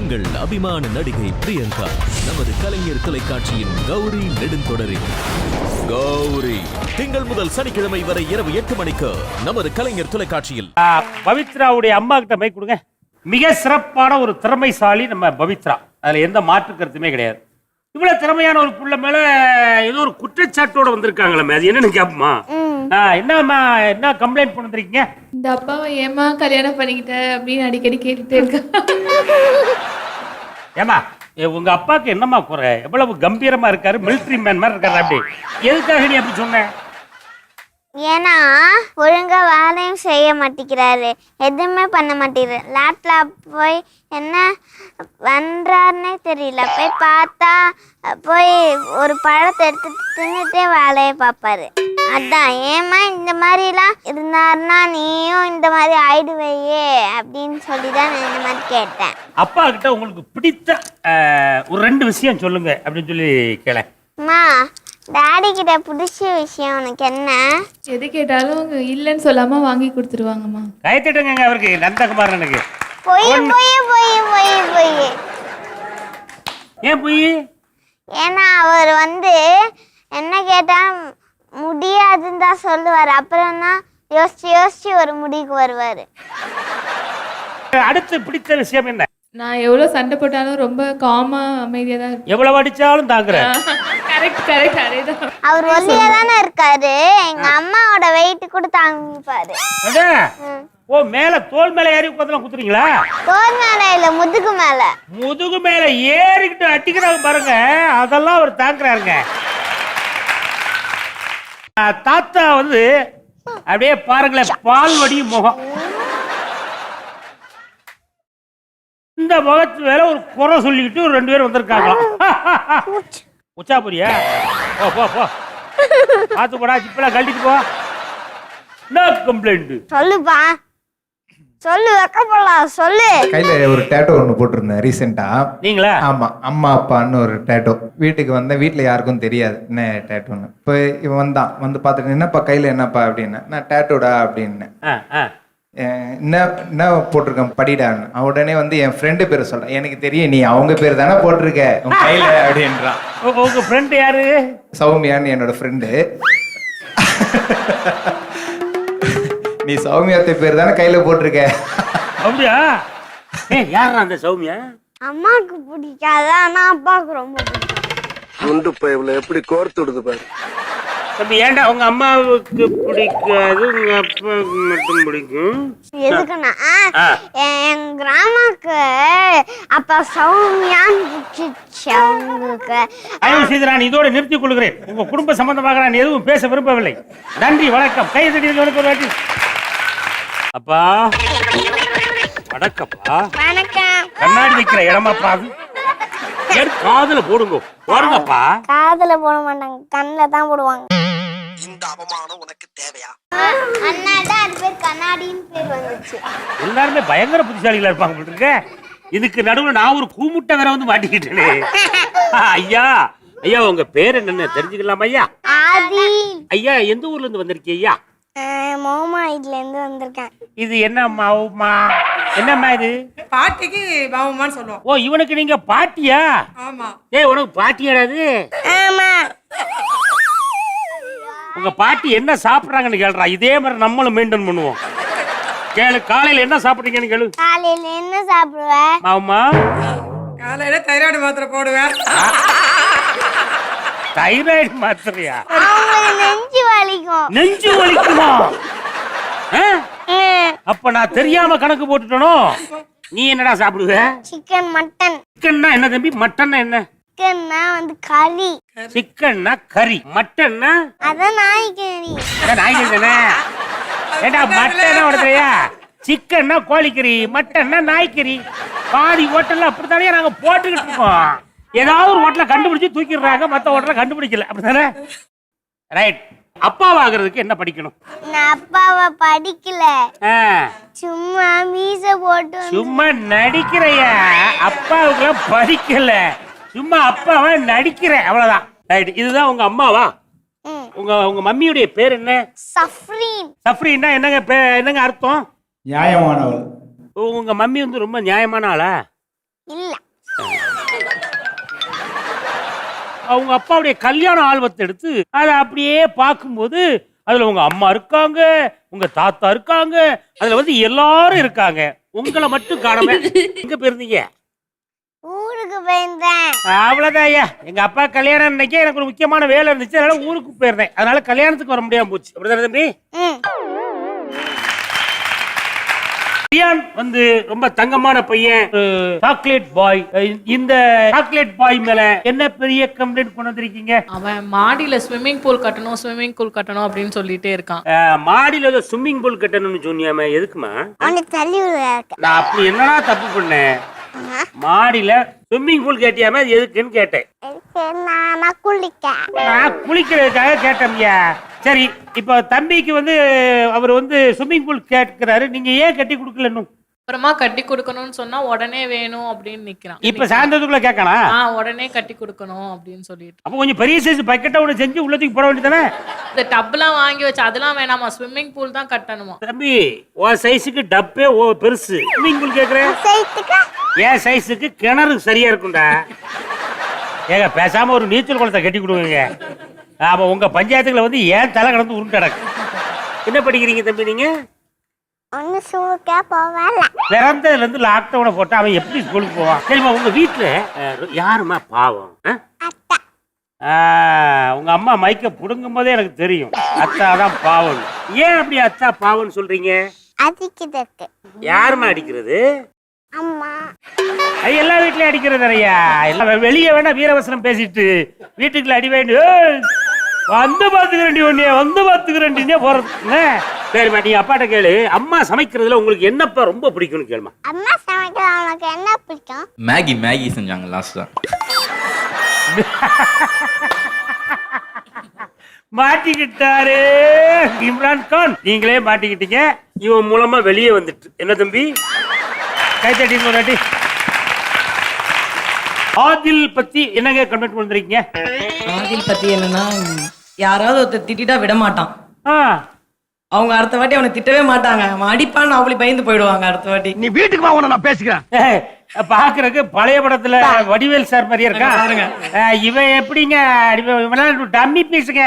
உங்கள் அபிமான நடிகை பிரியங்கா நமது கலைஞர் தொலைக்காட்சியின் கௌரி நெடுந்தொடரில் கௌரி திங்கள் முதல் சனிக்கிழமை வரை இரவு 8 மணிக்கு நமது கலைஞர் தொலைக்காட்சியில். பவித்ராவுடைய அம்மா கிட்ட மைக் கொடுங்க. மிக சிறப்பான ஒரு திறமைசாலி நம்ம பவித்ரா, அதுல எந்த மாற்று கருத்துமே கிடையாது. இவ்வளவு திறமையான ஒரு புள்ள மேல ஏதோ ஒரு குற்றச்சாட்டோட வந்திருக்காங்களே, அது என்னன்னு கேப்பமா? என்னம்மா, என்ன கம்ப்ளைண்ட் பண்ணிருக்கீங்க? இந்த அப்பாவை ஏமா கல்யாணம் பண்ணிக்கிட்ட அப்படின்னு அடிக்கடி கேட்டுட்டே இருக்கா. ஏமா, உங்க அப்பாவுக்கு என்னம்மா குறை? எவ்வளவு கம்பீரமா இருக்காரு, மிலிட்டரி மேன் மாதிரி இருக்காரு. அப்படி எதுக்காக நீ அப்படி சொன்ன? ஏன்னா ஒழுங்கா வேலையும் செய்ய மாட்டேங்கிறாரு, எதுவுமே பண்ண மாட்டேங்கிறாரு. லேப்டாப் போய் என்ன பண்றாருன்னே தெரியல. போய் பார்த்தா போய் ஒரு பழத்தை எடுத்து தின்னுட்டே வேலையை பார்ப்பாரு. அதான் ஏமா இந்த மாதிரிலாம் இருந்தாருன்னா நீயும் இந்த மாதிரி ஆயிடுவையே அப்படின்னு சொல்லி தான் நான் இந்த மாதிரி கேட்டேன். அப்பா கிட்ட உங்களுக்கு பிடித்த ஒரு 2 விஷயம் சொல்லுங்க அப்படின்னு சொல்லி கேள. அம்மா, டாடி கிட்ட பிடிச்ச விஷயம் உனக்கு என்ன? எது கேட்டாலும் இல்லைன்னு சொல்லாம வாங்கி கொடுத்துருவாங்கம்மா. கைத்திட்டங்க அவருக்கு, நந்தகுமாரனுக்கு. பொய் பொய் பொய் பொய் பொய். ஏன் பொய்? ஏன்னா அவர் என்ன கேட்டா முடியாதுன்னு தான் சொல்லுவார். அப்புறம் தான் யோசிச்சு யோசிச்சு ஒரு முடிவுக்கு வருவார். அடுத்து பிடித்த விஷயம் என்ன? நான் எவ்வளோ சண்டை போட்டாலும் ரொம்ப காமா அமைதியாக தான் இருப்பேன். எவ்வளவு அடிச்சாலும் தாக்குறேன். கரெக்ட் கரெக்ட், அதேதான். அவர் ஒல்லியா தானே இருக்காரு, எங்க அம்மாவோட வெயிட் கூட தாங்கிப்பாரு. ஓ, மேல தோல் மேல ஏறி உட்காந்து குத்துறீங்களா? தோல் மேல இல்ல, முதுகு மேல. முதுகு மேல ஏறிக்கிட்டு அடிக்கிறாங்க பாருங்க, அதெல்லாம் அவர் தாக்குறாருங்க. தாத்தா அப்படியே பாருங்களேன், பால் வடியும் முகம். இந்த முகத்து வேற ஒரு குறை சொல்லிக்கிட்டு ஒரு 2 பேர் வந்திருக்காங்களாம். உச்சாபுரியா? போ போ போ, பார்த்து போடா, சிப்பெல்லாம் கழட்டிட்டு போ. என்ன கம்ப்ளைண்ட்? சொல்லுப்பா, சொல்லு, வெக்கப்படலாம், சொல்லு. கையில ஒரு டேட்டோ ஒன்று போட்டிருந்தேன் ரீசெண்டா. நீங்களா? ஆமா, அம்மா அப்பான்னு ஒரு டேட்டோ. வீட்டுக்கு வந்தேன், வீட்டில் யாருக்கும் தெரியாது என்ன டேட்டோன்னு. இப்போ இவன் வந்து பார்த்துட்டு என்னப்பா கையில என்னப்பா அப்படின்னு. நான் டேட்டோடா அப்படின்னு. என்ன போட்டிருக்கேன் படிடான்னு. உடனே என் ஃப்ரெண்டு பேரை சொல்றேன். எனக்கு தெரியும் நீ அவங்க பேர் தானே போட்டிருக்க உன் கையில அப்படின்றான். உங்க ஃப்ரெண்டு யாரு? சௌமியான்னு என்னோட ஃப்ரெண்டு. நீ சௌமியாத்தை பேர் தானே கையில போட்டிருக்க. அப்படியா? யாரா அந்த சௌமியா? அம்மாவுக்கு பிடிக்காது, ஆனா அப்பாவுக்கு ரொம்ப பிடிக்கும். குண்டு பைப்ல எப்படி கோர்த்து விடுது பாரு. தம்பி, ஏன்டா உங்க அம்மாவுக்கு பிடிக்காது, உங்க அப்பாவுக்கு மட்டும் பிடிக்கும்? எதுக்குன்னா என் கிராமக்கு அப்பா சௌமியான்னு பிடிச்சிச்சு அவங்களுக்கு. நான் இதோட நிறுத்திக் கொள்கிறேன். உங்க குடும்ப சம்பந்தமாக நான் எதுவும் பேச விரும்பவில்லை. நன்றி, வணக்கம். கை தட்டி. அப்பா வணக்கம்ப்பா. வணக்கம். கண்ணாடி வைக்கிற இடமாப்பா அது? காதுல போடுங்க. போடுங்கப்பா. காதுல போட மாட்டாங்க, கண்ணில் தான் போடுவாங்க. இந்த அவமானம் உனக்கு தேவையா? அண்ணாதான் அது பேர் கண்ணாடின்னு பேர் வந்துச்சு. எல்லாருமே பயங்கர புத்திசாலிகளா இருப்பாங்க போட்டுருக்க. இதுக்கு நடுவுல நான் ஒரு கூமுட்டை வேற மாட்டிக்கிட்டேனே. ஐயா ஐயா, உங்க பேர் என்னன்னு தெரிஞ்சுக்கலாம் ஐயா? ஆதி. ஐயா, எந்த ஊர்ல இருந்து வந்திருக்கீங்க ஐயா? மௌமா இதுல இருந்து வந்திருக்கேன். இது என்ன மௌமா? என்னம்மா இது? பாட்டிக்கு மௌமான்னு சொல்லுவோம். ஓ, இவனுக்கு நீங்க பாட்டியா? ஆமா. உனக்கு பாட்டியாடாது? ஆமா. உங்க பாட்டி என்ன சாப்பிடுறாங்கன்னு கேளுறா. இதே மாதிரி நம்மளும் மெயின்டைன் பண்ணுவோம். கேளு, காலையில என்ன சாப்பிடுறீங்கன்னு கேளு. காலையில என்ன சாப்பிடுவ? மாமா, காலையில தைராய்டு மாத்திரை போடுவேன். தைராய்டு மாத்திரையா? நெஞ்சு வலிக்கும். நெஞ்சு வலிக்குமா? அப்ப நான் தெரியாம கணக்கு போட்டுட்டனோ. நீ என்னடா சாப்பிடுவ? Chicken, mutton. சிக்கன்னா என்ன தம்பி? மட்டன்னா என்ன? சிக்கன்னா கறி. சிக்கன்னா கறி, மட்டன்னா அதான் நாய்க்கறி. நாய்க்கறி தானே? ஏண்டா மட்டன்னா உடத்தையா? சிக்கன்னா கோழிக்கறி, மட்டன்னா நாய்க்கறி. பாதி ஹோட்டல்ல அப்படித்தானே நாங்க போட்டுக்கிட்டு இருக்கோம். ஏதாவது ஒரு ஹோட்டல கண்டுபிடிச்சு தூக்கிடுறாங்க, மத்த ஹோட்டல கண்டுபிடிக்கல. அப்படித்தானே? ரைட். அப்பாவாகிறதுக்கு என்ன படிக்கணும்? நான் அப்பாவை படிக்கல, சும்மா மீச போட்டு. சும்மா நடிக்கிறையா? அப்பாவுக்கு படிக்கல, சும்மா அப்பாவா நடிக்கிறேன், அவ்வளவுதான். ரைட். இதுதான் உங்க அம்மாவா? உங்க மம்மியுடைய பேர் என்ன? சஃப்ரீன். சஃப்ரீன்னா என்னங்க அர்த்தம்? நியாயமானவள். உங்க மம்மி ரொம்ப நியாயமான ஆளா? இல்ல. அவங்க அப்பாவுடைய கல்யாண ஆல்பத்தை எடுத்து அதை அப்படியே பார்க்கும்போது அதுல உங்க அம்மா இருக்காங்க, உங்க தாத்தா இருக்காங்க, அதுல வந்து எல்லாரும் இருக்காங்க. உங்களை மட்டும் காணாம எங்க போயிருந்தீங்க? ஊருக்கு போயிருந்தேன். அவ்வளவுதான் ஐயா. எங்க அப்பா கல்யாணம் அன்னைக்கே எனக்கு ஒரு முக்கியமான வேலை இருந்துச்சு, அதனால ஊருக்கு போயிருந்தேன். அதனால கல்யாணத்துக்கு வர முடியாம போச்சு. அப்படிதானே தம்பி? ரியான் வந்து ரொம்ப தங்கமான பையன், சாக்லேட் பாய். இந்த சாக்லேட் பாய் மேல என்ன பெரிய கம்ப்ளைண்ட் கொண்டு வந்திருக்கீங்க? அவன் மாடியில ஸ்விம்மிங் பூல் கட்டணும் அப்படின்னு சொல்லிட்டே இருக்கான். மாடியில ஸ்விம்மிங் பூல் கட்டணும்னு சொன்னியாம, எதுக்குமா? அவனுக்கு தள்ளி விடுவாரு. நான் அப்படி என்னடா தப்பு பண்ணேன்? மாடியில ஸ்விம்மிங் பூல் கேட்டியாம, எதுக்குன்னு கேட்டேன். நான் குளிக்க. நான் குளிக்கிறதுக்காக கேட்டேன்யா. சரி, இப்ப தம்பிக்கு வந்து அவர் வந்து ஸ்விம்மிங் பூல் கேட்கிறாரு, நீங்க ஏன் கட்டி கொடுக்கல? இன்னும் அப்புறமா கட்டி கொடுக்கணும்னு சொன்னா உடனே வேணும் அப்படின்னு நிக்கிறான். இப்ப சாயந்தரத்துக்குள்ள கேட்கலாம். உடனே கட்டி கொடுக்கணும் அப்படின்னு சொல்லிட்டு. அப்ப கொஞ்சம் பெரிய சைஸ் பக்கெட்டை ஒண்ணு செஞ்சு உள்ளத்துக்கு போட வேண்டியதானே? இந்த டப்லாம் வாங்கி வச்சு அதெல்லாம் வேணாமா, ஸ்விம்மிங் பூல் தான் கட்டணுமா? தம்பி, உன் சைஸுக்கு டப்பே பெருசு, ஸ்விம்மிங் பூல் கேக்குறேன். என் சைஸுக்கு கிணறு சரியா இருக்கும்டா. ஏங்க பேசாம ஒரு நீச்சல் குளத்தை கட்டி கொடுங்க. ஆமா, உங்க பஞ்சாயத்துக்குள்ள வந்து ஏன் தலை கடந்து உருண்டு கிடக்கு. என்ன படிக்கிறீங்க தம்பி நீங்க? ஒன்னு ஸ்கூலுக்கே போவல. பிறந்ததுல இருந்து லாக்டவுனை போட்டா அவன் எப்படி ஸ்கூலுக்கு போவான்? சரிம்மா, உங்க வீட்டுல யாருமா பாவம்? அத்தா. உங்க அம்மா மைக்க புடுங்கும் போதே எனக்கு தெரியும் அத்தா தான் பாவம். ஏன் அப்படி அத்தா பாவம்னு சொல்றீங்க? அடிக்கிறதுக்கு. யாருமா அடிக்கிறது? அம்மா. எல்லா வீட்லயும் அடிக்கிறது நிறையா. எல்லாம் வெளியே வேணா வீரவசனம் பேசிட்டு வீட்டுக்குள்ள அடி வேண்டிய வந்து பாத்துக்கிறேன் போறது. சரிம்மா, நீ அப்பாட்ட கேளு, அம்மா சமைக்கிறதுல உங்களுக்கு என்னப்பா ரொம்ப பிடிக்கும்னு கேளுமா. அம்மா சமைக்கிறது உனக்கு என்ன பிடிக்கும்? மேகி செஞ்சாங்க லாஸ்டா. மாட்டிக்கிட்டாரு இம்ரான் கான். நீங்களே மாட்டிக்கிட்டீங்க. இவன் மூலமா வெளியே வந்துட்டு. என்ன தம்பி, கைத்தட்டி முன்னாடி. ஆதில் பத்தி என்னங்க கமெண்ட் பண்றீங்க? ஆதில் பத்தி என்னன்னா, யாராவது ஒருத்தர் திட்டிட்டா விட மாட்டான். அவங்க அடுத்த வாட்டி அவனை திட்டவே மாட்டாங்க. அவன் அடிப்பான்னு அவளி பயந்து போயிடுவாங்க அடுத்த வாட்டி. நீ வீட்டுக்கு வா, உன்னை நான் பேசிக்கிறேன். பாக்குறதுக்கு பழைய படத்துல வடிவேல் சார் மாதிரியே இருக்கா பாருங்க. இவன் எப்படிங்க டம்மி பீஸுங்க.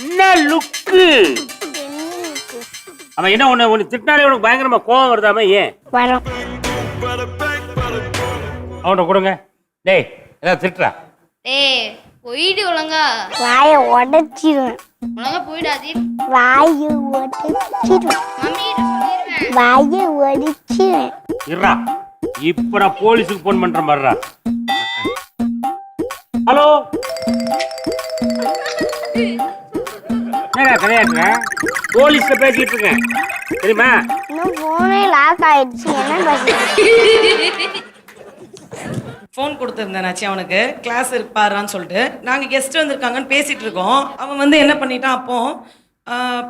என்ன லுக்கு? அவன் என்ன ஒண்ணு திட்டினாலே உனக்கு பயங்கரமா கோவம் வருதாம? ஏன் வரும்? அவன்கிட்ட கொடுங்க. டேய், ஏதாவது திட்டுறா? டேய் போயிடு ஒழுங்கா. வாயை உடைச்சிருவேன். ஒழுங்கா போயிடாதே. வாயை உடைச்சிருவேன். மம்மி சொல்லிடுவேன். வாயை உடைச்சிருவேன். இருடா, இப்ப நான் போலீஸுக்கு போன் பண்றேன் பாருடா. ஹலோ, என்னடா கதையாட்டுற? போலீஸ்ல பேசிட்டு இருக்கேன் தெரியுமா? இன்னும் போனே லாக் ஆயிடுச்சு. என்ன பேசுறீங்க? ஃபோன் கொடுத்துருந்தேன் நாச்சி அவனுக்கு, கிளாஸ் இருப்பாரான்னு சொல்லிட்டு. நாங்கள் கெஸ்ட் வந்திருக்காங்கன்னு பேசிட்டு இருக்கோம். அவன் வந்து என்ன பண்ணிட்டான், அப்போ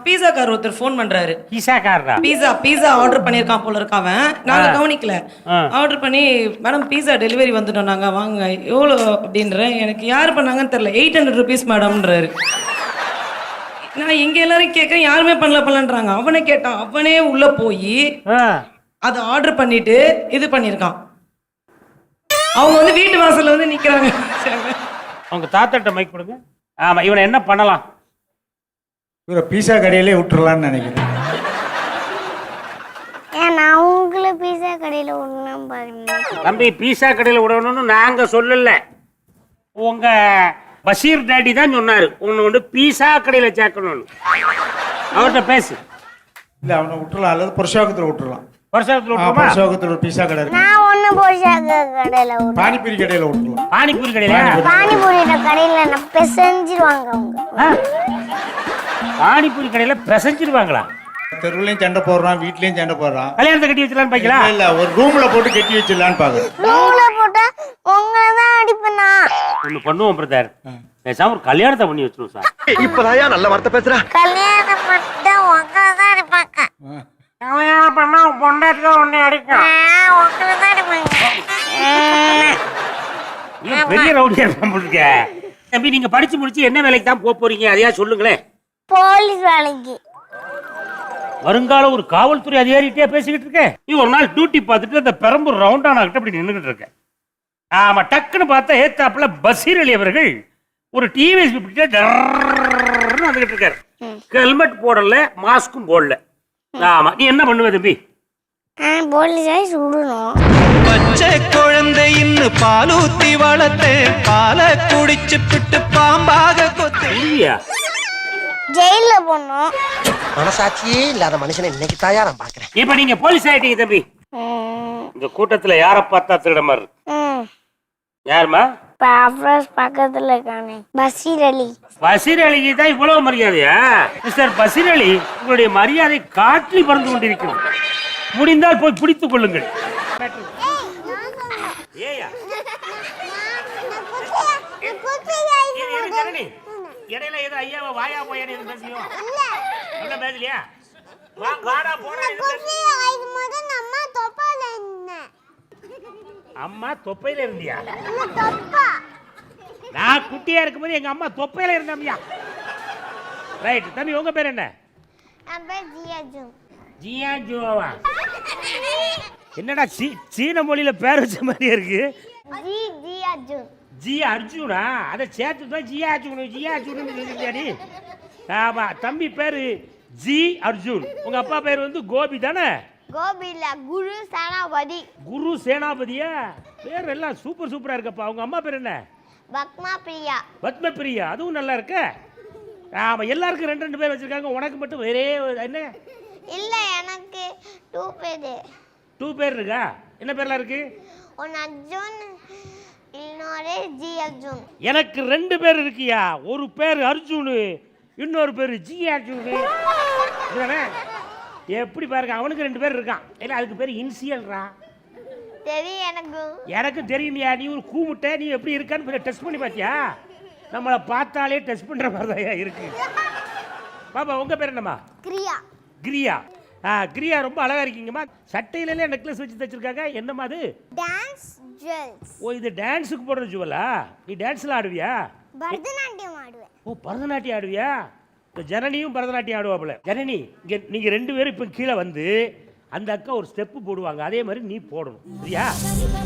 பீஸா கார் ஒருத்தர் ஃபோன் பண்றாரு. பீஸா காரா? பீஸா ஆர்டர் பண்ணியிருக்கான் போல இருக்கான். அவன் நாங்க கவனிக்கல. ஆர்டர் பண்ணி, மேடம் பீஸா டெலிவரி வந்துட்டோம் நாங்க, வாங்க. எவ்வளோ அப்படின்றேன். எனக்கு யார் பண்ணாங்கன்னு தெரியல. 800 rupees மேடம்ன்றாரு. நான் இங்க எல்லாரும் கேட்கறேன், யாருமே பண்ணலன்றாங்க. அவனே கேட்டான். அவனே உள்ள போய் அதை ஆர்டர் பண்ணிட்டு இது பண்ணியிருக்கான். அவங்க வந்து வீட்டு வாசல்ல வந்து நிக்கிறாங்க. அவங்க தாத்தாட்ட மைக் கொடுங்க. ஆமா, இவனை என்ன பண்ணலாம்? இவரை பீஸா கடையிலே விட்டுறலான்னு நினைக்கிறேன். நான் உங்களை பீஸா கடையில விடணும் பாருங்க. தம்பி, பீஸா கடையில விடணும்னு நாங்க சொல்லல, உங்க பஷீர் டாடி தான் சொன்னாரு உன்னை வந்து பீஸா கடையில சேர்க்கணும்னு. அவர்கிட்ட பேசு. இல்ல, அவனை விட்டுறலாம், அல்லது புருஷோகத்துல விட்டுறலாம். புருஷோகத்துல ஒரு பீஸா கடை இருக்கு. நான் ஒண்ணு புருஷா கடையில விடுறேன். பானிபூரி கடையில விட்டுறலாம். பானிபூரி கடையில? பானிபூரி கடையில நான் பிசைஞ்சிருவாங்க அவங்க. பானிபூரி கடையில பிசைஞ்சிருவாங்களா? தெருவுலயும் சண்டை போடுறான், வீட்லயும் சண்டை போடுறான். கல்யாணத்தை கட்டி வச்சிடலான்னு பாக்கலாம். இல்ல, ஒரு ரூம்ல போட்டு கட்டி வச்சிடலான்னு பாக்குறேன். ரூம்ல போட்டா உங்களை தான் அடிப்பேனா? ஒண்ணு பண்ணுவோம் பிரதர், பேசாம ஒரு கல்யாணத்தை பண்ணி வச்சிருவோம் சார். இப்பதான் நல்ல வார்த்தை பேசுற. கல்யாணம் மட்டும் உங்களை தான் அடிப்பாங்க. கல்யாணம் பண்ணா பொண்டாட்டில ஒண்ணு அடிக்கும். உங்களை தான் அடிப்பாங்க. பெரிய ரவுடியா இருக்க. தம்பி, நீங்க படிச்சு முடிச்சு என்ன வேலைக்கு தான் போக போறீங்க, அதையா சொல்லுங்களேன். போலீஸ் வேலைக்கு. வருங்கால ஒரு காவல்துறை அதிகாரிகிட்டே பேசிக்கிட்டு இருக்கேன். நீ ஒரு நாள் டியூட்டி பார்த்துட்டு அந்த பெரம்பூர் ரவுண்டானா கிட்ட அப்படி நின்றுகிட்டு இருக்கேன். ஆமா, டக்குன்னு பார்த்தா ஏத்தாப்புல பசீர் அலி அவர்கள் ஒரு டிவிஎஸ் வந்துகிட்டு இருக்காரு. ஹெல்மெட் போடல, மாஸ்க்கும் போடல. ஆமா, நீ என்ன பண்ணுவ தம்பி? போலீஸ் விடணும். பச்சை குழந்தை இன்னும் பாலூத்தி வளர்த்து பாலை குடிச்சு பிட்டு பாம்பாக கொத்து. ஜெயில போடணும். மனசாட்சியே இல்லாத மனுஷனை இன்னைக்கு தாயா நான் பாக்குறேன். இப்ப நீங்க போலீஸ் ஆயிட்டீங்க தம்பி. இந்த கூட்டத்துல யார பார்த்தா திருட மாதிரி யாருமா? பக்கத்துல இருக்கானே பசீர் அலி. பசீர் அலிக்கு தான் இவ்வளவு மரியாதையா? மிஸ்டர் பசீர் அலி, உங்களுடைய மரியாதை காற்றில் பறந்து கொண்டிருக்கிறது. முடிந்தால் போய் பிடித்துக் கொள்ளுங்கள். இடையில ஏதோ ஐயாவை வாயா போயான்னு எதுவும் பேசியும் என்ன பேசலையா? அம்மா தொப்பையில இருந்தியா? நான் குட்டியா இருக்கும்போது எங்க அம்மா தொப்பையில இருந்தாமியா. ரைட் தம்பி, உங்க பேர் என்ன? ஜியா ஜோவா. என்னடா சீன மொழியில பேர் வச்ச மாதிரி இருக்கு. ஜி அர்ஜுனா? அதை சேர்த்து தான் ஜியா அர்ஜுன் ஜியா அர்ஜுன். ஆமா, தம்பி பேரு ஜி அர்ஜுன். உங்க அப்பா பேர் வந்து கோபி தானே? கோபி இல்ல, குரு சேனாபதி. குரு சேனாபதியா? பேர் எல்லாம் சூப்பர் சூப்பரா இருக்கப்பா. உங்க அம்மா பேர் என்ன? பத்மா பிரியா. பத்ம பிரியா, அதுவும் நல்லா இருக்க. ஆமா, எல்லாருக்கும் ரெண்டு ரெண்டு பேர் வச்சிருக்காங்க. உனக்கு மட்டும் வேறே என்ன? இல்ல, எனக்கு 2 பேரு. 2 பேர் இருக்கா? என்ன பேர்லாம் இருக்கு? ஒன்னு அர்ஜுன், இன்னொரு ஜி அர்ஜுன். எனக்கு 2 பேர் இருக்கியா? ஒரு பேர் அர்ஜுன், இன்னொரு பேர் ஜி அர்ஜுன். எப்படி பாருங்க, அவனுக்கு 2 பேர் இருக்கான். இல்ல, அதுக்கு பேர் இன்சியல்ரா. தெரியும் எனக்கு தெரியுமியா. நீ ஒரு கூமுட்டை, நீ எப்படி இருக்கான்னு டெஸ்ட் பண்ணி பாத்தியா? நம்மளை பார்த்தாலே டெஸ்ட் பண்ற மாதிரியா இருக்கு. பாப்பா, உங்க பேர் என்னம்மா? கிரியா. கிரியா. கிரியா, ரொம்ப அழகா இருக்கீங்கம்மா. சட்டையில நெக்லஸ் வச்சு தச்சிருக்காங்க. என்னம்மா அது? Dance jewels. ஓ, இது டான்ஸுக்கு போடுற ஜுவலா? நீ டான்ஸ்ல ஆடுவியா? பரதநாட்டியம் ஆடுவேன். ஓ, பரதநாட்டியம் ஆடுவியா? இந்த ஜனனியும் பரதநாட்டியம் ஆடுவாப்புல. ஜனனி, இங்க நீங்க 2 பேரும் இப்ப கீழே வந்து அந்த அக்கா ஒரு ஸ்டெப் போடுவாங்க, அதே மாதிரி நீ போடணும். சரியா?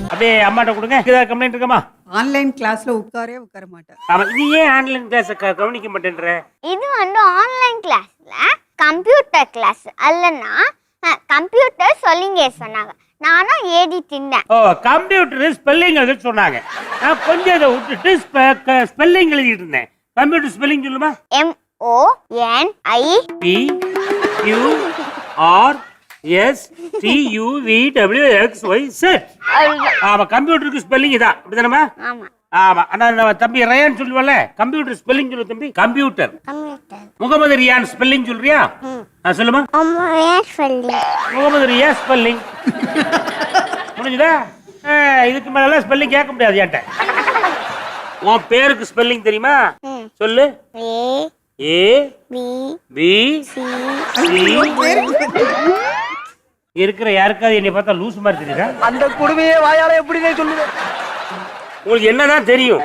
அப்படியே அம்மாட்ட கொடுங்க. ஏதாவது கம்ப்ளைண்ட் இருக்கமா? ஆன்லைன் கிளாஸ்ல உட்கார மாட்டேன். ஆமா, நீ ஏன் ஆன்லைன் கிளாஸ் கவனிக்க மாட்டேன்ற? இது வந்து ஆன்லைன் கிளாஸ்ல கம்ப்யூட்டர் கிளாஸ் அல்லனா கம்ப்யூட்டர் சொல்லிங்க சொன்னாங்க. நானும் ஏடி தின்னேன். ஓ, கம்ப்யூட்டர் ஸ்பெல்லிங் எழுத சொன்னாங்க. நான் கொஞ்சம் இதை விட்டுட்டு ஸ்பெல்லிங் எழுதிட்டு இருந்தேன். கம்ப்யூட்டர் ஸ்பெல்லிங் சொல்லுமா? MONIPQRSTUVWXYZ. ஆமா, கம்ப்யூட்டருக்கு ஸ்பெல்லிங் இதான். அப்படிதானமா? ஆமா. ஆமா, அண்ணா தம்பி ரயான் சொல்லுவல, கம்ப்யூட்டர் ஸ்பெல்லிங் சொல்லு தம்பி. கம்ப்யூட்டர். முகமது ரியான் ஸ்பெல்லிங் சொல்றியா? சொல்லுமா. முகமது ரியா ஸ்பெல்லிங். முடிஞ்சதா? இதுக்கு மேல ஸ்பெல்லிங் கேட்க முடியாது என்கிட்ட. உன் பேருக்கு ஸ்பெல்லிங் தெரியுமா? சொல்லு. ABCD. இருக்கிற யாருக்காவது என்னை பார்த்தா லூஸ் மாதிரி தெரியுதா? அந்த குடுமையே வாயால எப்படி சொல்லுவேன்? உங்களுக்கு என்னதான் தெரியும்?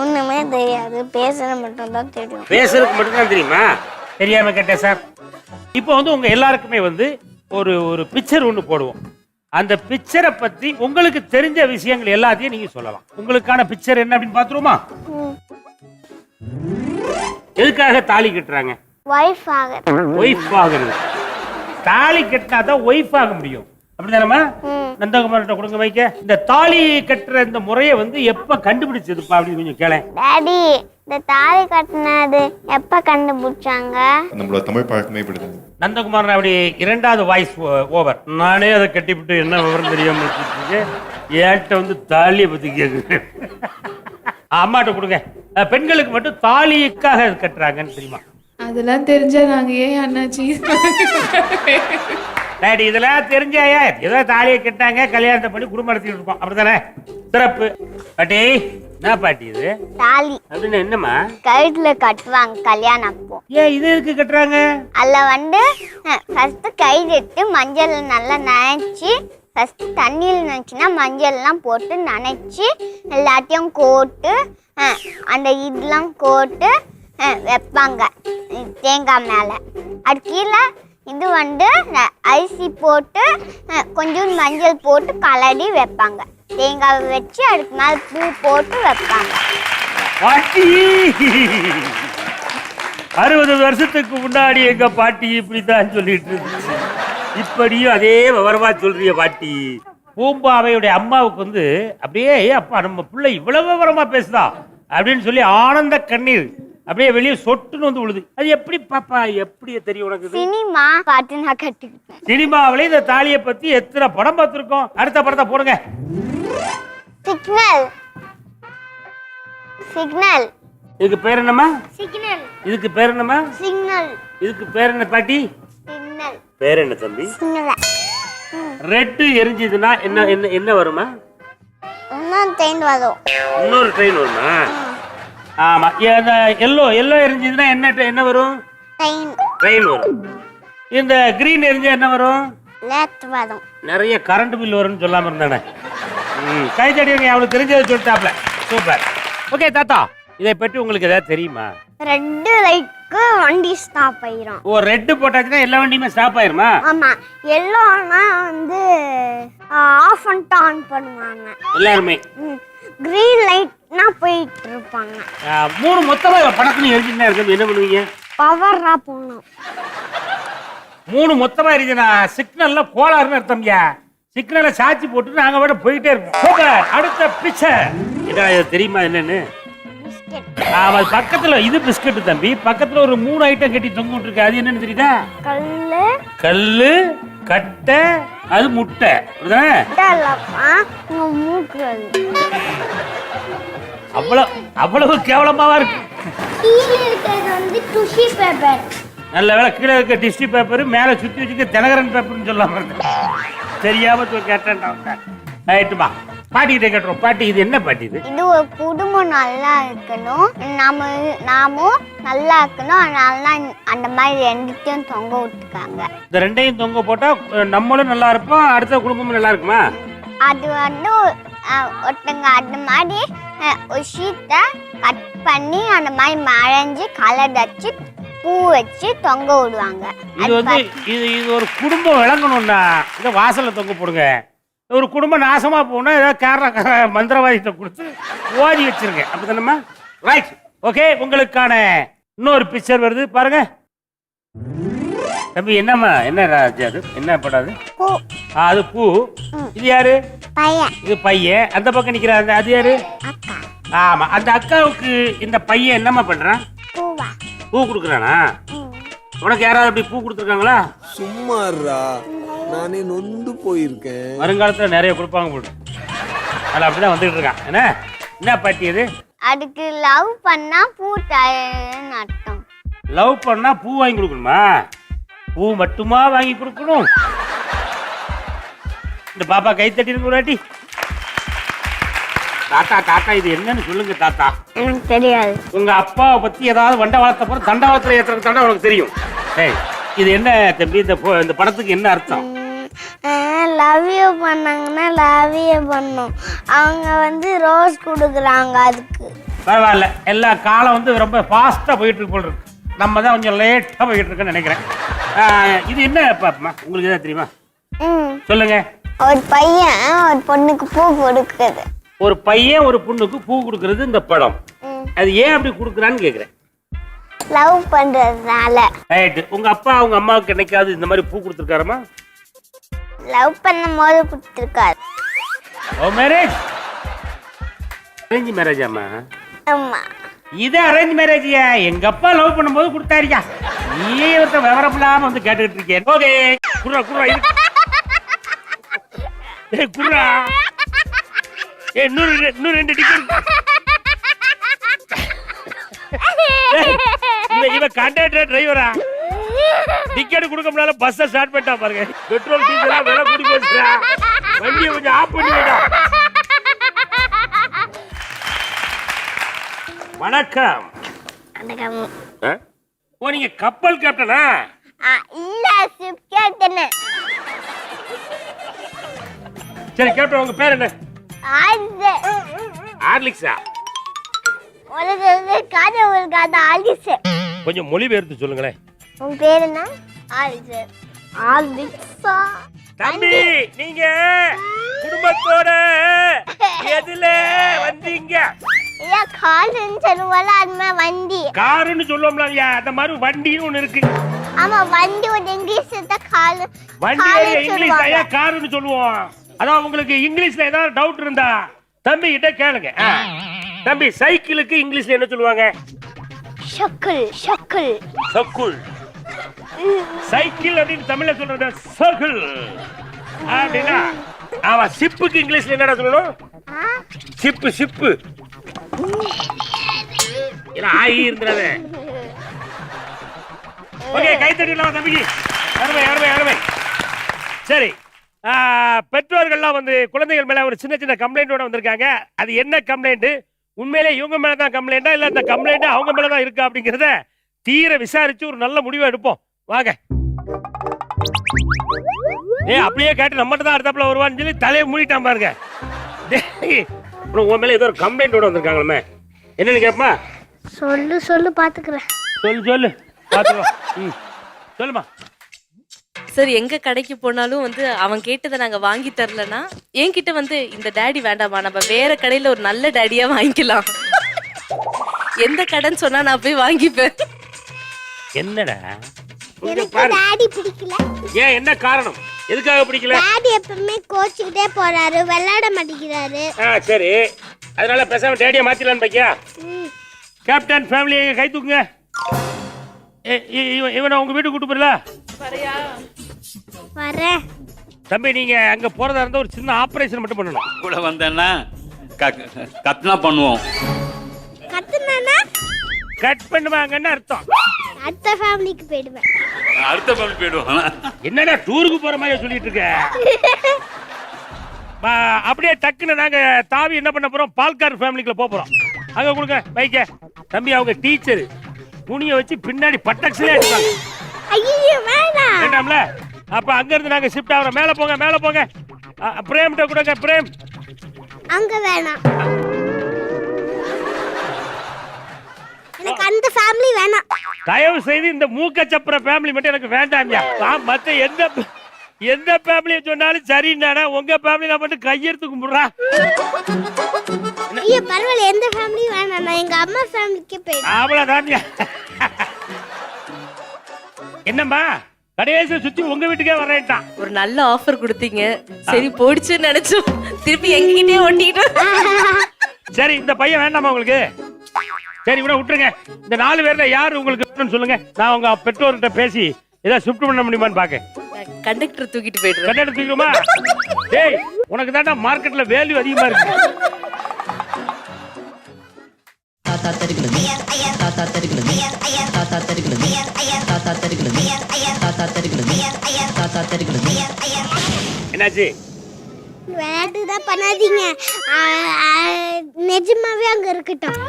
ஒண்ணுமே தெரியாது, பேசுறது மட்டும் தான் தெரியும். பேசுறதுக்கு மட்டும் தான் தெரியுமா? தெரியாம கேட்டேன் சார். இப்போ வந்து உங்க எல்லாருக்குமே வந்து ஒரு பிக்சர் ஒன்று போடுவோம். அந்த பிக்சரை பத்தி உங்களுக்கு தெரிஞ்ச விஷயங்கள் எல்லாத்தையும் நீங்க சொல்லலாம். உங்களுக்கான பிக்சர் என்ன அப்படின்னு பாத்துருவோமா? எதுக்காக தாலி கட்டுறாங்க? வைஃப் ஆகுறது. தாலி கட்டினா தான் ஒய்ஃப் ஆக முடியும். அப்படிதானமா? நந்தகுமார்கிட்ட கொடுங்க வைக்க. இந்த தாலி கட்டுற இந்த முறையை வந்து எப்ப கண்டுபிடிச்சதுப்பா அப்படின்னு கொஞ்சம் கேள. டாடி, இந்த தாலி கட்டினது எப்ப கண்டுபிடிச்சாங்க? நம்மளோட தமிழ் பழக்கமே இப்படிதான். நந்தகுமார் அப்படி 2வது வாய்ஸ் ஓவர். நானே அதை கட்டிவிட்டு என்ன விவரம் தெரியாம ஏன்ட்ட வந்து தாலியை பத்தி கேக்குது. அம்மாட்ட கொடுங்க. பெண்களுக்கு மட்டும் தாலிக்காக கட்டுறாங்கன்னு தெரியுமா? அதெல்லாம் தெரிஞ்சா நாங்க ஏன் அண்ணாச்சி? டாடி, இதெல்லாம் தெரிஞ்சாயா? ஏதோ தாலியை கட்டாங்க, கல்யாணத்தை பண்ணி குடும்பம் நடத்திட்டு இருக்கோம். அப்படித்தானே? சிறப்பு. பாட்டி, என்ன பாட்டி இது? தாலி அப்படின்னு என்னம்மா? கழுத்துல கட்டுவாங்க கல்யாணம் அப்போ. ஏன் இது எதுக்கு கட்டுறாங்க? அதுல வந்து ஃபர்ஸ்ட் கயிறு மஞ்சள் நல்லா நனைச்சி, ஃபர்ஸ்ட் தண்ணியில் நினைச்சுன்னா மஞ்சள் எல்லாம் போட்டு நனைச்சி எல்லாத்தையும் கோட்டு அந்த இதெல்லாம் கோட்டு வைப்பாங்க தேங்காய் மேல. அது கீழே இது வந்து அரிசி போட்டு கொஞ்சம் மஞ்சள் போட்டு கலடி வைப்பாங்க. தேங்காய் வச்சு அதுக்கு மேலே பூ போட்டு வைப்பாங்க. பாட்டி 60 வருஷத்துக்கு முன்னாடி எங்க பாட்டி இப்படித்தான் சொல்லிட்டு இருந்துச்சு. இப்படியும் அதே விவரமா சொல்றிய பாட்டி. பூம்பாவையுடைய அம்மாவுக்கு வந்து அப்படியே அப்பா நம்ம பிள்ளை இவ்வளவு விவரமா பேசுதா அப்படின்னு சொல்லி ஆனந்த கண்ணீர் அப்படியே வெளியே சொட்டுன்னு வந்து விழுது. அது எப்படி பாப்பா எப்படி தெரியும் உனக்கு? சினிமா பாட்டு நான் கட்டுக்கிட்டேன். சினிமாவில இந்த தாலியை பத்தி எத்தனை படம் பார்த்திருக்கோம்? அடுத்த படத்தை போடுங்க. சிக்னல். சிக்னல். இதுக்கு பேர் என்னம்மா? சிக்னல். இதுக்கு பேர் என்னம்மா? சிக்னல். இதுக்கு பேர் என்ன பாட்டி? சிக்னல். பேர் என்ன தம்பி? சிக்னல். ரெட் எரிஞ்சதுன்னா என்ன என்ன என்ன வருமா? இன்னொரு ட்ரெயின் வரும். இன்னொரு ட்ரெயின் வருமா? ஆமா. எல்லோ எரிஞ்சதுன்னா என்ன என்ன வரும்? ட்ரெயின். ட்ரெயின் வரும். இந்த கிரீன் எரிஞ்சா என்ன வரும்? லேட் வரும். நிறைய கரண்ட் பில் வரும்னு சொல்லாம இருந்தானே. கைத்தடி அவளுக்கு தெரிஞ்சதை சொல்லிட்டாப்ல. சூப்பர். ஓகே தாத்தா, இதை பற்றி உங்களுக்கு ஏதாவது தெரியுமா? ரெட் லைட்க்கு வண்டி ஸ்டாப் ஆயிரும். ஓ, ரெட் போட்டாச்சுன்னா எல்லா வண்டியுமே ஸ்டாப் ஆயிருமா? ஆமா. எல்லோனா வந்து ஆஃப் அண்ட் ஆன் பண்ணுவாங்க எல்லாருமே. கிரீன் லைட்னா போயிட்டு இருப்பாங்க. 3 மொத்தமா படத்துல எரிஞ்சுன்னா இருக்கு. என்ன பண்ணுவீங்க? பவரா போகணும். 3 மொத்தமா எரிஞ்சுனா சிக்னல்ல கோளாறுன்னு அர்த்தம்யா. சிக்னலை சாட்சி போட்டு நாங்க விட போயிட்டே இருப்போம். சூப்பர். அடுத்த பிக்சர் இதா தெரியுமா என்னன்னு? ஆமா, பக்கத்துல இது பிஸ்கட் தம்பி. பக்கத்துல ஒரு 3 ஐட்டம் கட்டி தொங்க விட்டுருக்கு. அது என்னன்னு தெரியுதா? கல்லு. கல்லு, கட்டை, அது முட்டை. அவ்வளவு கேவலமாவா இருக்கு. நல்ல வேலை கீழே இருக்க டிஷ்யூ பேப்பர் மேல சுத்தி வச்சுக்க தினகரன் பேப்பர்னு சொல்லாம இருக்கு. தெரியாம கேட்டேன்டா. ரைட்டுமா, பாட்டி கிட்ட கேட்டுறோம். பாட்டி, இது என்ன பாட்டி? இது ஒரு குடும்பம் நல்லா இருக்கணும், நாமும் நல்லா இருக்கணும். அதனால அந்த மாதிரி ரெண்டுத்தையும் தொங்க விட்டுருக்காங்க. இந்த ரெண்டையும் தொங்க போட்டா நம்மளும் நல்லா இருப்போம், அடுத்த குடும்பமும் நல்லா இருக்குமா? அது வந்து ஒருத்தங்க அந்த மாதிரி ஒரு ஷீட்டை கட் பண்ணி அந்த மாதிரி மறைஞ்சு கலர் வச்சு பூ வச்சு தொங்க விடுவாங்க. இது வந்து இது ஒரு குடும்பம் விளங்கணும்னா இதை வாசல்ல தொங்க போடுங்க. ஒரு குடும்பம் நாசமா போனா ஏதாவது கேரளா மந்திரவாதிட்ட கொடுத்து ஓதி வச்சிருங்க. அப்படித்தானம்மா? ரைட். ஓகே, உங்களுக்கான இன்னொரு பிக்சர் வருது பாருங்க. தம்பி, என்னம்மா என்ன ராஜா அது? என்ன படாது? அது பூ. இது யாரு? பையன். இது பையன். அந்த பக்கம் நிக்கிறாரு அது யாரு? ஆமா, அந்த அக்காவுக்கு இந்த பையன் என்னம்மா பண்றான்? பூ கொடுக்குறானா? உனக்கு யாராவது அப்படி பூ கொடுத்துருக்காங்களா? சும்மாறா, நானே நொந்து போயிருக்கேன். வருங்காலத்துல நிறைய கொடுப்பாங்க போடு. அதில் அப்படிதான் வந்துட்டு இருக்கான். என்ன பாட்டி அது? அதுக்கு லவ் பண்ணா பூ தரேன்னு அர்த்தம். லவ் பண்ணா பூ வாங்கி கொடுக்கணுமா? பூ மட்டுமா வாங்கி கொடுக்கணும்? இந்த பாப்பா கை தட்டிருக்கு ஒரு வாட்டி. தாத்தா தாத்தா, இது என்னன்னு சொல்லுங்க தாத்தா. எனக்கு தெரியாது. உங்க அப்பாவை பத்தி ஏதாவது வண்டவாளத்தை போற தண்டவாளத்துல ஏத்துறது தாண்டா உனக்கு தெரியும். இது என்ன தம்பி? இந்த படத்துக்கு என்ன அர்த்தம்? லவ் யூ பண்ணாங்கன்னா லவ் யூ பண்ணும். அவங்க வந்து ரோஸ் கொடுக்குறாங்க. அதுக்கு பரவாயில்ல. எல்லா காலம் வந்து ரொம்ப ஃபாஸ்டா போயிட்டு இருக்கு போல இருக்கு. நம்ம தான் கொஞ்சம் லேட்டா போயிட்டு இருக்குன்னு நினைக்கிறேன். இது என்ன பாப்பா, உங்களுக்கு ஏதாவது தெரியுமா? சொல்லுங்க. ஒரு பையன் ஒரு பொண்ணுக்கு பூ கொடுக்குறது. ஒரு பையன் ஒரு பொண்ணுக்கு பூ கொடுக்கறது இந்த படம். அது ஏன் அப்படி கொடுக்குறான்னு கேக்குறேன். லவ் பண்றதுனால. ரைட். உங்க அப்பா உங்க அம்மாவுக்கு என்னைக்காவது இந்த மாதிரி பூ கொடுத்துருக்காருமா? லவ் பண்ணும்போது கொடுத்துருக்காரு. ஓ, மேரேஜ். அரேஞ்ச் மேரேஜாமா? ஆமா. இது அரேஞ்ச் மேரேஜியா? எங்க அப்பா லவ் பண்ணும்போது கொடுத்தாரியா? நீ ஒருத்த விவரம் இல்லாம வந்து கேட்டுக்கிட்டு இருக்கேன். ஓகே, குர்ரா குர்ரா இது. குர்ரா இன்னும் 2 டிக்கெட். இவ கண்டக்டர் டிரைவரா? டிக்கெட் கொடுக்க முடியல, பஸ் ஸ்டார்ட் பண்ணிட்டா பாருங்க. பெட்ரோல் டீசல் விலை கூடி போச்சுடா. வண்டியை கொஞ்சம் ஆஃப் பண்ணி வைடா. வணக்கம். ஓ, நீங்க கப்பல் கேப்டனா? இல்ல, ஷிப் கேப்டன். சரி, கேப்டன் உங்க பேர் என்ன? ஆர்லிக்ஸா? ஒரு காது ஆர்லிக்ஸ். கொஞ்சம் மொழி பெயர்த்து சொல்லுங்களேன். உங்க பேர் என்ன? தம்பி நீங்க குடும்பத்தோட எதுல வந்தீங்க? வண்டி காருன்னு சொல்லுவோம்ல ஐயா, அந்த மாதிரி வண்டின்னு ஒண்ணு இருக்கு. ஆமா வண்டி ஒரு இங்கிலீஷ் கால் வண்டி இங்கிலீஷ் ஐயா காருன்னு சொல்லுவோம். அதான் உங்களுக்கு இங்கிலீஷ்ல ஏதாவது டவுட் இருந்தா தம்பி கிட்ட கேளுங்க. தம்பி சைக்கிளுக்கு இங்கிலீஷ்ல என்ன சொல்லுவாங்க? ஷக்கிள் ஷக்கிள் சக்குள். சைக்கிள் அப்படின்னு தமிழ்ல சொல்றது சகுல் அப்படின்னா. ஆமா சிப்புக்கு இங்கிலீஷ்ல என்னடா சொல்லணும்? சிப்பு சிப்பு. ஆயி இருந்துறாதே. ஓகே கை தட்டிடலாம் தம்பிக்கு. அருமை அருமை அருமை. சரி பெற்றோர்கள்லாம் வந்து குழந்தைகள் மேல ஒரு சின்ன சின்ன கம்ப்ளைண்டோட வந்திருக்காங்க. அது என்ன கம்ப்ளைண்ட்? உண்மையிலே இவங்க மேல தான் கம்ப்ளைண்டா இல்ல இந்த கம்ப்ளைண்ட் அவங்க மேல தான் இருக்கா அப்படிங்கறத தீர விசாரிச்சு ஒரு நல்ல முடிவை எடுப்போம். வாங்க. அப்படியே கேட்டு நம்மகிட்ட தான் அடுத்தாப்புல வருவான்னு சொல்லி தலையை மூடிட்டான் பாருங்க. உன் மேல ஏதோ ஒரு கம்ப்ளைண்டோட வந்திருக்காங்களே, என்னன்னு கேப்பா? சொல்லு சொல்லு பாத்துக்கிறேன். சொல்லு சொல்லு பாத்துக்கோ. சொல்லுமா. சார் எங்க கடைக்கு போனாலும் வந்து அவன் கேட்டதை நாங்க வாங்கி தரலன்னா என்கிட்ட வந்து இந்த டேடி வேண்டாமா, நம்ம வேற கடையில ஒரு நல்ல டேடியா வாங்கிக்கலாம். எந்த கடைன்னு சொன்னா நான் போய் வாங்கிப்பேன். என்னடா டாடி பிடிக்கல. ஏன் என்ன காரணம்? எதுக்காக பிடிக்கல? டாடி எப்பவுமே கோச்சிக்கிட்டே போறாரு, விளையாட மாட்டேங்கிறாரு. சரி அதனால பேசாம டேடியை மாத்திடலான்னு பாக்கியா? கேப்டன் ஃபேமிலி கை தூக்குங்க. இவனை உங்க வீட்டுக்கு கூட்டு போறல? வரேன். தம்பி நீங்க அங்க போறதா இருந்தா ஒரு சின்ன ஆபரேஷன் மட்டும் பண்ணணும். கூட வந்தேன்னா கத்னா பண்ணுவோம். கத்துனானா கட் பண்ணுவாங்கன்னு அர்த்தம். அடுத்த ஃபேமிலிக்கு போயிடுவேன். அடுத்த ஃபேமிலி போயிடுவோம். என்னடா டூருக்கு போற மாதிரி சொல்லிட்டு இருக்க? அப்படியே டக்குன்னு நாங்க தாவி என்ன பண்ண போறோம்? பால்கார் ஃபேமிலிக்குள்ள போறோம். அங்க கொடுங்க பைக்க. தம்பி அவங்க டீச்சர் துணிய வச்சு பின்னாடி பட்டாக்ஸ்ல அடிப்பாங்க. ஐயோ வேணாம். வேண்டாம்ல. அப்ப அங்க இருந்து நாங்க ஷிஃப்ட் ஆவறோம். மேல போங்க மேல போங்க. பிரேம் கிட்ட கொடுங்க. பிரேம் அங்க வேணாம். எனக்கு அந்த ஃபேமிலி வேணாம். தயவு செய்து இந்த மூக்க சப்புற ஃபேமிலி மட்டும் எனக்கு வேண்டாம்யா. மத்த எந்த ஃபேமிலியை சொன்னாலும் சரின்னாடா. உங்க ஃபேமிலில மட்டும் கையெடுத்து கும்பிடுறா. ஐயோ பரவாயில்ல, எந்த ஃபேமிலி வேணாம். நான் எங்க அம்மா ஃபேமிலிக்கு போயிடுறேன். அவ்வளவுதான்யா. என்னம்மா கடைசி சுத்தி உங்க வீட்டுக்கே வரேன்ட்டான். ஒரு நல்ல ஆஃபர் கொடுத்தீங்க, சரி போடிச்சுன்னு நினைச்சோம். திருப்பி எங்ககிட்டயே ஒட்டிக்கிட்டோம். சரி இந்த பையன் வேண்டாமா உங்களுக்கு? சரி இவனை விட்டுருங்க. இந்த 4 பேர்ல யாரு உங்களுக்கு சொல்லுங்க. நான் உங்க பெற்றோர்கிட்ட பேசி ஏதாவது ஷிஃப்ட் பண்ண முடியுமான்னு பாக்க. கண்டக்டர் தூக்கிட்டு போயிடுறேன். கண்டக்டர் தூக்கிடுமா? டேய் உனக்கு தான்டா மார்க்கெட்ல வேல்யூ அதிகமா இருக்கு. தாத்தா தருகிறது தாத்தா தருகிறது தாத்தா தருகிறது தாத்தா தருகிறது தாத்தா தருகிறது தாத்தா தருகிறது. என்னாச்சு? விளையாட்டு தான் பண்ணாதீங்க. நிஜமாவே அங்க இருக்கட்டும்.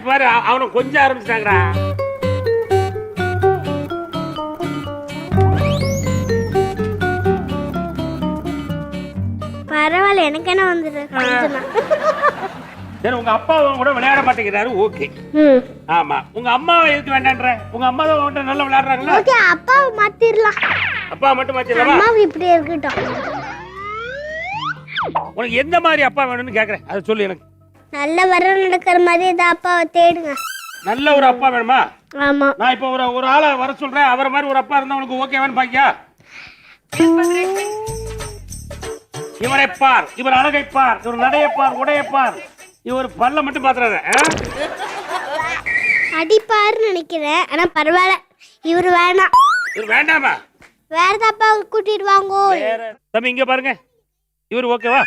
பாரு அவனை கொஞ்சம் ஆரம்பிச்சிட்டாங்கடா. பரவாயில்ல, எனக்கு என்ன வந்துரு. சரி உங்க அப்பா கூட விளையாட மாட்டேங்கிறாரு. ஓகே ஆமா. உங்க அம்மா எதுக்கு வேண்டான்ற? உங்க அம்மா தான் உன்கிட்ட நல்லா விளையாடுறாங்களா? ஓகே அப்பாவை மாத்திரலாம். அப்பா மட்டும் மாத்திரலாமா? அம்மா இப்படி இருக்கட்டும். உனக்கு எந்த மாதிரி அப்பா வேணும்னு கேக்குறேன், அதை சொல்லு எனக்கு. நல்ல வர நடக்கிற மாதிரி ஏதாவது அப்பாவை தேடுங்க. நல்ல ஒரு அப்பா வேணுமா? ஆமா. நான் இப்போ ஒரு ஆளை வர சொல்றேன். அவரை மாதிரி ஒரு அப்பா இருந்தா உனக்கு ஓகேவான்னு பாக்கியா? இவரை பார், இவர் அழகை பார், இவர் நடையை பார், உடையை பார், இவர் பல்ல மட்டும் பாத்துறாரு. அடிப்பாருன்னு நினைக்கிறேன். ஆனா பரவாயில்ல, இவர் வேணாம். இவர் வேண்டாமா? வேற அப்பா கூட்டிட்டு வாங்கோ. தம்பி இங்க பாருங்க, இவர் ஓகேவா?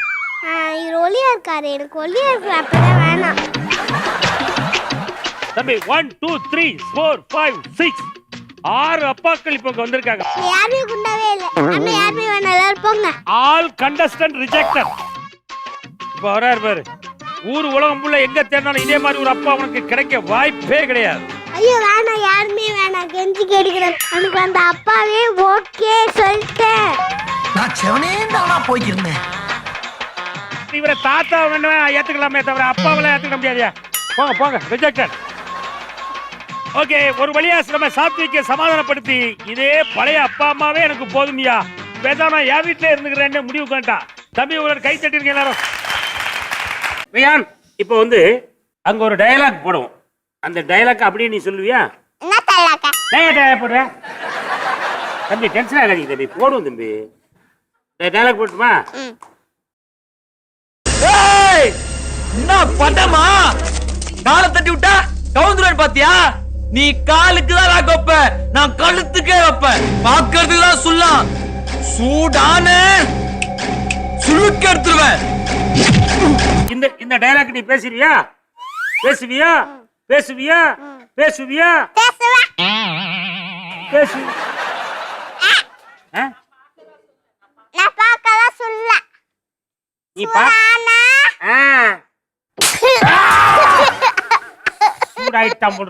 இவர் ஒல்லியா இருக்காரு, எனக்கு ஒல்லியா இருக்கிற அப்பதான் வேணாம். தம்பி 1 2 3 4 5 6 6 அப்பாக்கள் இப்ப வந்திருக்காங்க. யாருமே குண்டாவே இல்ல. அண்ணா யாருமே வேணாம், எல்லாரும் போங்க. All contestant rejected. இப்ப வராரு பாரு. ஊர் உலகம் புள்ள எங்க தேடினாலும் இதே மாதிரி ஒரு அப்பா உனக்கு கிடைக்க வாய்ப்பே கிடையாது. ஐயோ வேணாம், யாருமே வேணாம், கெஞ்சி கேட்கிறேன். எனக்கு அந்த அப்பாவே ஓகே சொல்லிட்டேன். நான் செவனே தானா போயிருந்தேன். இவரை தாத்தா வேணா ஏத்துக்கலாமே தவிர அப்பாவெல்லாம் ஏத்துக்க முடியாதியா. போங்க போங்க, ரிஜெக்டட். ஓகே, ஒரு வழியா நம்ம சாத்விக்க சமாதானப்படுத்தி இதே பழைய அப்பா அம்மாவே எனக்கு போதுமியா, பேசாம நான் என் வீட்டுல இருந்துக்கிறேன்னு முடிவு பண்ணிட்டான். தம்பி உங்களோட கை தட்டிருக்கேன் எல்லாரும். ரியான், இப்போ வந்து அங்க ஒரு டயலாக் போடுவோம். அந்த டயலாக் அப்படியே நீ சொல்லுவியா? போடுற தம்பி, டென்ஷன் ஆகாதீங்க தம்பி, போடுவோம் தம்பி. டயலாக் போட்டுமா? என்ன பட்டமா காலை தட்டி விட்டா கவுந்துருவேன் பாத்தியா? நீ காலுக்கு தான் வைப்ப, நான் கழுத்துக்கே வைப்பேன். பாக்குறதுக்கு தான் சொல்லலாம், சூடான சுழுக்கு எடுத்துருவேன். இந்த டயலாக் நீ பேசுவியா? பேசுவியா? பேசுவியா? பேசுவியா? பேசு. நான் பார்க்கல சொல்ல. நீ பா. சூடாயிட்டான் போடு.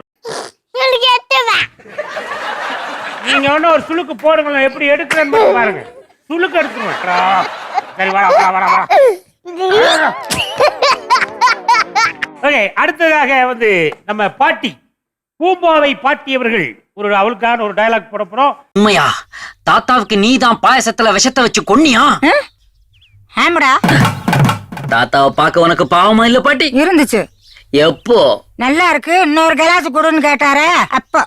நீங்க ஒன்னும் ஒரு சுளுக்கு போடுங்களேன், எப்படி எடுக்கிறேன்னு பாருங்க. சுளுக்கு எடுத்துருவேன். சரி, வர வர வர வர. ஓகே, அடுத்ததாக வந்து நம்ம பாட்டி பூம்பாவை பாட்டி அவர்கள் அவளுக்கான ஒரு டயலாக் போட போறோம். உண்மையா தாத்தாவுக்கு நீ தான் பாயசத்துல விஷத்தை வச்சு கொன்னியா? ஆமாடா. தாத்தாவை பார்க்க உனக்கு பாவமா இல்ல பாட்டி? இருந்துச்சு. எப்போ? நல்லா இருக்கு, இன்னொரு கிளாஸ் கொடுன்னு கேட்டாரே அப்போ.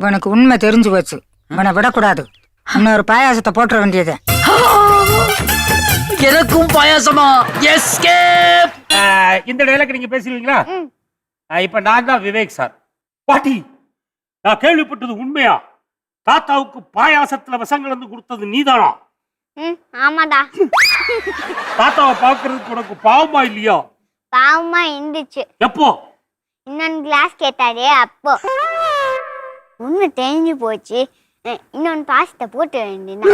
உனக்கு உண்மை தெரிஞ்சு போச்சு, உன்னை விடக்கூடாது. இன்னொரு பாயாசத்தை போட்டுற வேண்டியது. எனக்கும் பாயாசமா? எஸ்கேப். இந்த டயலாக் நீங்க பேசுவீங்களா? இப்ப நான் தான் விவேக் சார். பாட்டி, நான் கேள்விப்பட்டது உண்மையா? தாத்தாவுக்கு பாயாசத்துல விஷங்கள் வந்து கொடுத்தது நீதானா? ஆமாடா. தாத்தாவை பாக்குறதுக்கு உனக்கு பாவமா இல்லையா? பாவமா இருந்துச்சு. எப்போ? இன்னொன்னு கிளாஸ் கேட்டாரே அப்போ. உண்மை தெரிஞ்சு போச்சு, இன்னொன்னு பாசத்தை போட்டு வேண்டியது.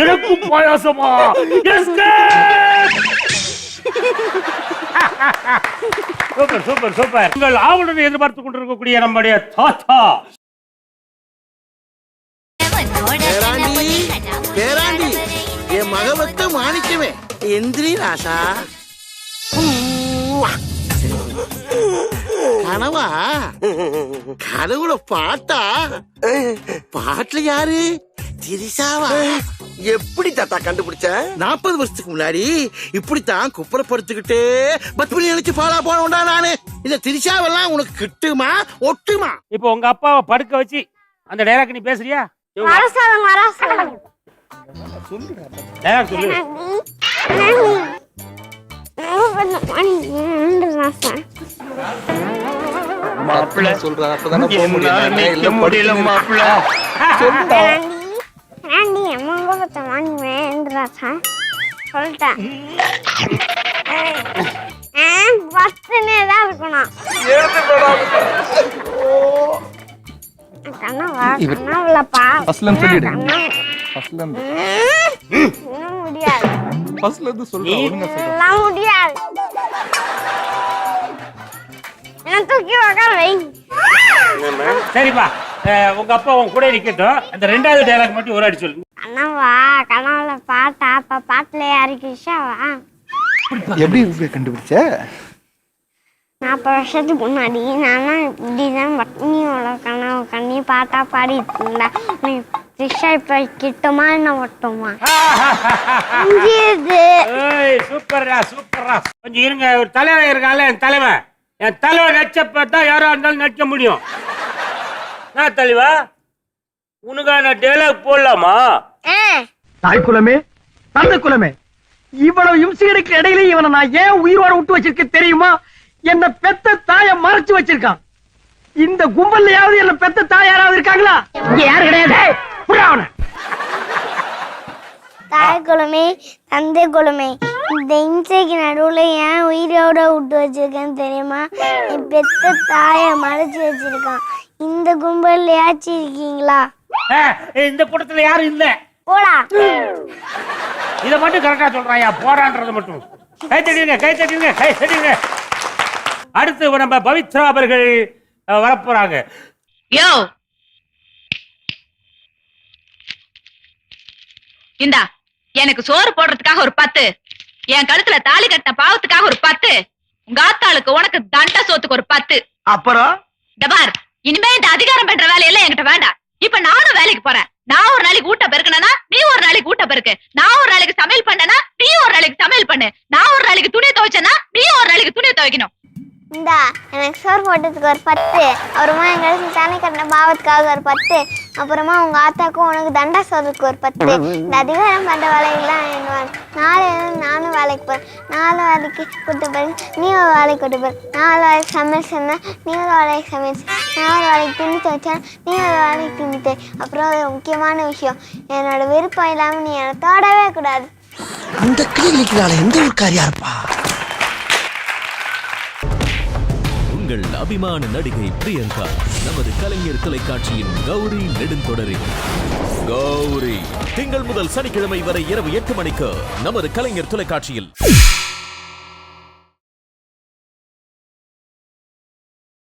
எனக்கும் பாயாசமா? Super super super. உங்கள் ஆவலுடன் எதிர்பார்த்து கொண்டிருக்கக்கூடிய நம்முடைய தாத்தா பேராண்டி, என் மகவத்த மாணிக்கவே எந்திரி ராசா. கனவா? கனவுல பாட்டா? பாட்டுல யாரு? திரிசாவா? எப்படி தாத்தா கண்டுபிடிச்ச? 40 வருஷத்துக்கு முன்னாடி இப்படித்தான் குப்புறப்படுத்திக்கிட்டு பத்மினி நினைச்சு பாலா போனோம்டா நானு. இந்த திரிசாவெல்லாம் உனக்கு கிட்டுமா ஒட்டுமா? இப்போ உங்க அப்பாவை படுக்க வச்சு அந்த டயலாக் நீ பேசுறியா? டயலாக் சொல்லு. மாப்பிள்ள சொல்றான், அப்பதானே போக முடியும். முடியல மாப்பிள்ள. சொல்லிட்டேன். இருக்கணும். கனவா? கனவுலப்பா. முடியாது. முடியாது. தூக்கி உட்கார வை. சரிப்பா, உங்க அப்பா உன் கூட நிக்கட்டும். அந்த ரெண்டாவது டயலாக் மட்டும் ஒரு அடி சொல்லு. கனவா? கனவுல பாட்டா? அப்ப பாட்டுல யாருக்கு விஷாவா? எப்படி கண்டுபிடிச்ச? 40 வருஷத்துக்கு முன்னாடி நானும் இப்படிதான் பட்னியோட கனவு கண்ணி பாட்டா பாடிட்டு இருந்தா. ரிஷா இப்ப கிட்டுமா என்ன ஒட்டுமா? சூப்பர்ரா சூப்பர்ரா. கொஞ்சம் இருங்க, ஒரு தலைவன் இருக்கான்ல, என் தலைவன். என் தலைவன் நச்சப்பா யாரா இருந்தாலும் நடிக்க முடியும். நான் தலைவா, உனக்கான டயலாக் போடலாமா? தாய் குலமே, தந்தை குலமே, இவ்வளவு இம்சைகளுக்கு இடையில இவனை நான் ஏன் உயிரோட விட்டு வச்சிருக்கேன் தெரியுமா? என்ன பெத்த தாய மறைச்சு வச்சிருக்கான். இந்த கும்பல்லையாவது என்ன பெத்த தாய் யாராவது இருக்காங்களா? யாரு கிடையாது. தாய் குலமே, தந்தை குலமே, இந்த இம்சைக்கு நடுவுல ஏன் உயிரோட விட்டு வச்சிருக்கேன்னு தெரியுமா? என் பெத்த தாய மறைச்சு வச்சிருக்கான். இந்த கும்பல்லையாச்சும் இருக்கீங்களா? இந்த கூட்டத்துல யாரும் இல்ல. போடா. இத மட்டும் கரெக்டா சொல்றாயா? போடான்றது மட்டும். கை தட்டிடுங்க, கை தட்டிடுங்க, கை தட்டிடுங்க. அடுத்து நம்ம பவித்ரா அவர்கள் வரப்போறாங்க. யோ, இந்தா எனக்கு சோறு போடுறதுக்காக ஒரு 10, என் கழுத்துல தாலி கட்டின பாவத்துக்காக ஒரு 10, உங்க ஆத்தாளுக்கு உனக்கு தண்ட சோத்துக்கு ஒரு 10. அப்புறம் டபார், இனிமே இந்த அதிகாரம் பண்ற வேலையெல்லாம் என்கிட்ட வேண்டாம். இப்ப நானும் வேலைக்கு போறேன். நான் ஒரு நாளைக்கு ஊட்ட பெருக்கணும்னா நீ ஒரு நாளைக்கு ஊட்ட பெருக்கு. நான் ஒரு நாளைக்கு சமையல் பண்ணனா நீ ஒரு நாளைக்கு சமையல் பண்ணு. நான் ஒரு நாளைக்கு துணி துவைச்சனா நீ ஒரு நாளைக்கு துணி துவைக்கணும். இந்தா எனக்கு சோறு போட்டதுக்கு ஒரு 10, அப்புறமா எங்க தாலி கட்டின பாவத்துக்காக ஒரு 10, அப்புறமா உங்க ஆத்தாக்கும் உனக்கு தண்டா சோறுக்கு ஒரு 10. இந்த அதிகாரம் பண்ற வேலையெல்லாம் நானும் வேலைக்கு போறேன். 4 வேலைக்கு கூட்டு போறேன், நீ ஒரு வேலைக்கு கூட்டு போற. 4 வேலைக்கு சமையல் சொன்னா நீ ஒரு வேலைக்கு சமையல், 4 வேலைக்கு துணி துவைச்சா நீ ஒரு வேலைக்கு துணி துவை. அப்புறம் ஒரு முக்கியமான விஷயம், என்னோட விருப்பம் இல்லாம நீ என்னை தொடவே கூடாது. அந்த கிளிகளுக்கு எந்த ஒரு காரியா இருப்பா? உங்கள் அபிமான நடிகை பிரியங்கா நமது கலைஞர் தொலைக்காட்சியின் கௌரி நெடுந்தொடரில் கௌரி திங்கள் முதல் சனிக்கிழமை வரை இரவு 8 மணிக்கு நமது கலைஞர் தொலைக்காட்சியில்.